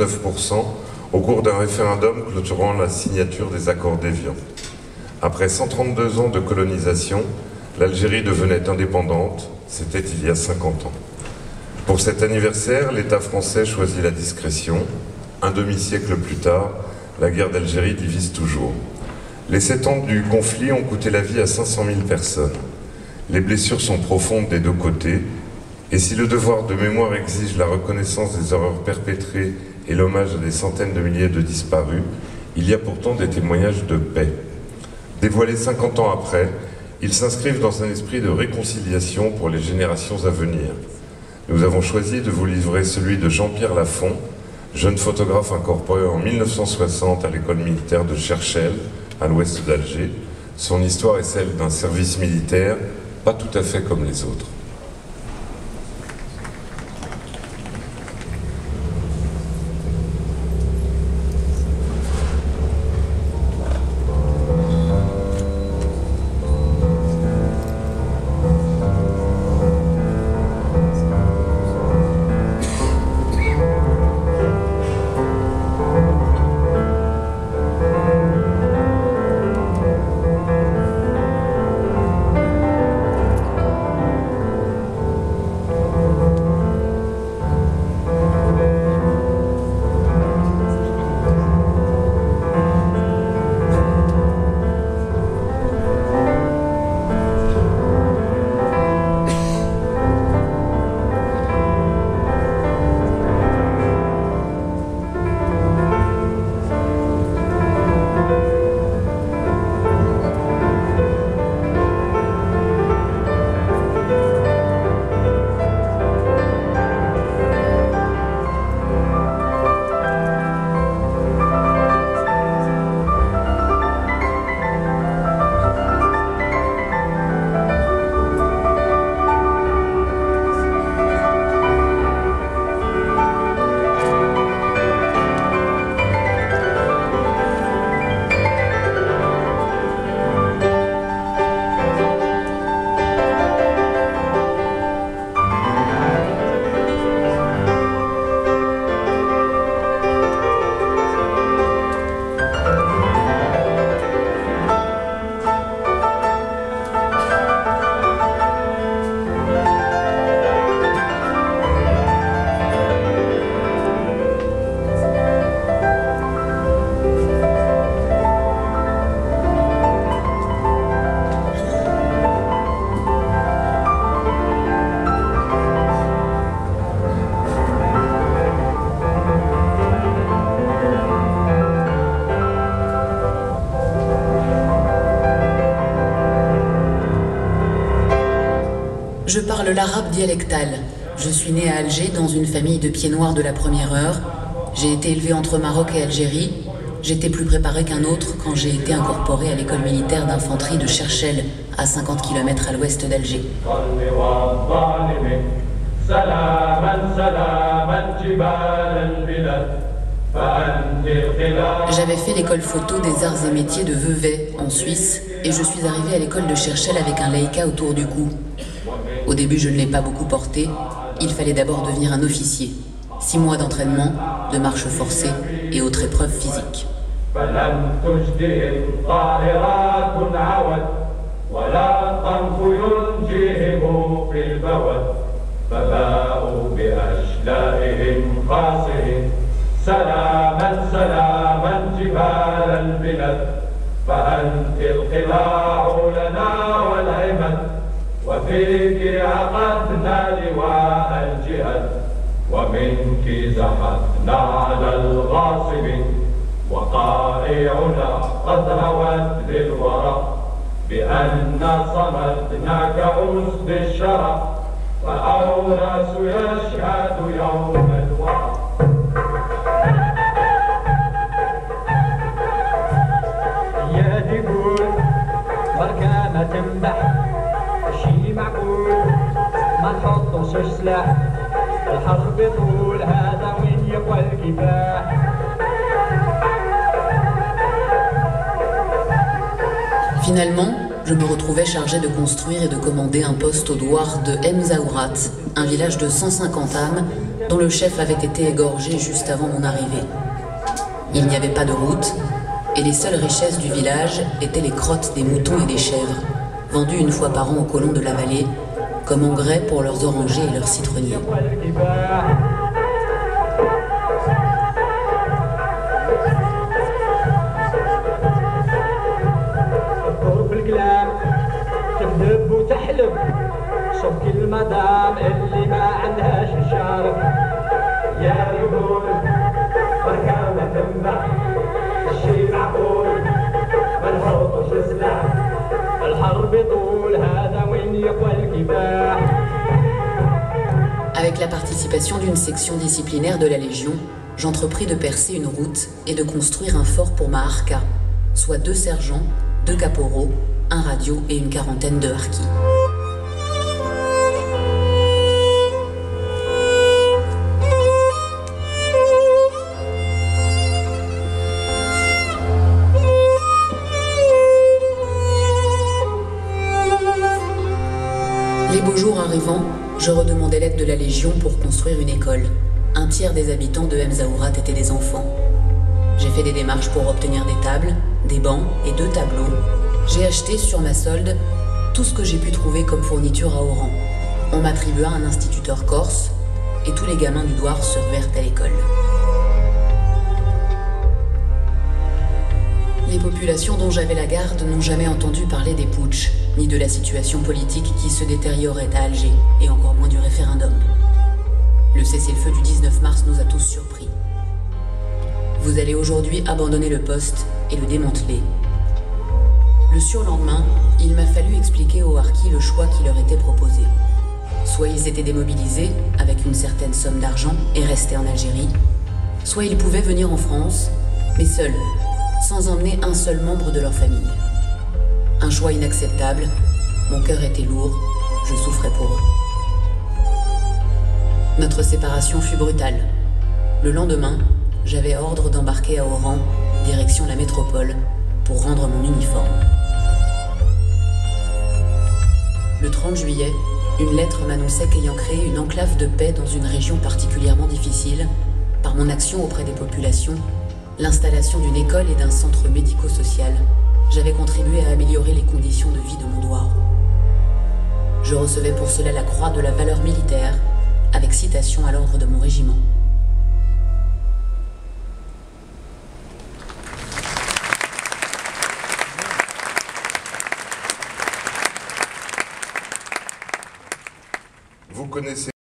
9% au cours d'un référendum clôturant la signature des accords d'Évian. Après 132 ans de colonisation, l'Algérie devenait indépendante, c'était il y a 50 ans. Pour cet anniversaire, l'État français choisit la discrétion. Un demi-siècle plus tard, la guerre d'Algérie divise toujours. Les 7 ans du conflit ont coûté la vie à 500 000 personnes. Les blessures sont profondes des deux côtés, et si le devoir de mémoire exige la reconnaissance des horreurs perpétrées et l'hommage à des centaines de milliers de disparus, il y a pourtant des témoignages de paix. Dévoilés 50 ans après, ils s'inscrivent dans un esprit de réconciliation pour les générations à venir. Nous avons choisi de vous livrer celui de Jean-Pierre Lafont, jeune photographe incorporé en 1960 à l'école militaire de Cherchell, à l'ouest d'Alger. Son histoire est celle d'un service militaire, pas tout à fait comme les autres. Je parle l'arabe dialectal. Je suis née à Alger dans une famille de pieds noirs de la première heure. J'ai été élevée entre Maroc et Algérie. J'étais plus préparée qu'un autre quand j'ai été incorporée à l'école militaire d'infanterie de Cherchell, à 50 km à l'ouest d'Alger. J'avais fait l'école photo des arts et métiers de Vevey, en Suisse, et je suis arrivée à l'école de Cherchell avec un laïka autour du cou. Au début, je ne l'ai pas beaucoup porté. Il fallait d'abord devenir un officier. 6 mois d'entraînement, de marche forcée et autres épreuves physiques. وفيك عقدنا لواء الجهاد ومنك زحفنا على الغاصب وقائعنا قد هوت للورى بأن صمتنا كعسب الشرى فأورس يشهد يوم الورى يا ديقول بركة تمدح شي معقول ما نحطوش سلاح الحرب طول هذا وين يقوى الكفاح. Finalement, je me retrouvais chargée de construire et de commander un poste au douar de Mzaourat, un village de 150 âmes dont le chef avait été égorgé juste avant mon arrivée. Il n'y avait pas de route, et les seules richesses du village étaient les crottes des moutons et des chèvres, vendues une fois par an aux colons de la vallée, comme engrais pour leurs orangers et leurs citronniers. Avec la participation d'une section disciplinaire de la Légion, j'entrepris de percer une route et de construire un fort pour ma harka, soit 2 sergents, 2 caporaux, un radio et une quarantaine de harkis. Les beaux jours arrivant, je redemandais l'aide de la Légion pour construire une école. Un tiers des habitants de M'Zaourat étaient des enfants. J'ai fait des démarches pour obtenir des tables, des bancs et 2 tableaux. J'ai acheté sur ma solde tout ce que j'ai pu trouver comme fourniture à Oran. On m'attribua un instituteur corse et tous les gamins du Douar se revinrent à l'école. Les populations dont j'avais la garde n'ont jamais entendu parler des putschs, ni de la situation politique qui se détériorait à Alger, et encore moins du référendum. Le cessez-le-feu du 19 mars nous a tous surpris. Vous allez aujourd'hui abandonner le poste et le démanteler. Le surlendemain, il m'a fallu expliquer aux harkis le choix qui leur était proposé. Soit ils étaient démobilisés, avec une certaine somme d'argent, et restaient en Algérie, soit ils pouvaient venir en France, mais seuls, sans emmener un seul membre de leur famille. Un choix inacceptable, mon cœur était lourd, je souffrais pour eux. Notre séparation fut brutale. Le lendemain, j'avais ordre d'embarquer à Oran, direction la métropole, pour rendre mon uniforme. Le 30 juillet, une lettre m'annonçait qu'ayant créé une enclave de paix dans une région particulièrement difficile, par mon action auprès des populations, l'installation d'une école et d'un centre médico-social, j'avais contribué à améliorer les conditions de vie de mon Douar. Je recevais pour cela la croix de la valeur militaire, avec citation à l'ordre de mon régiment. Vous connaissez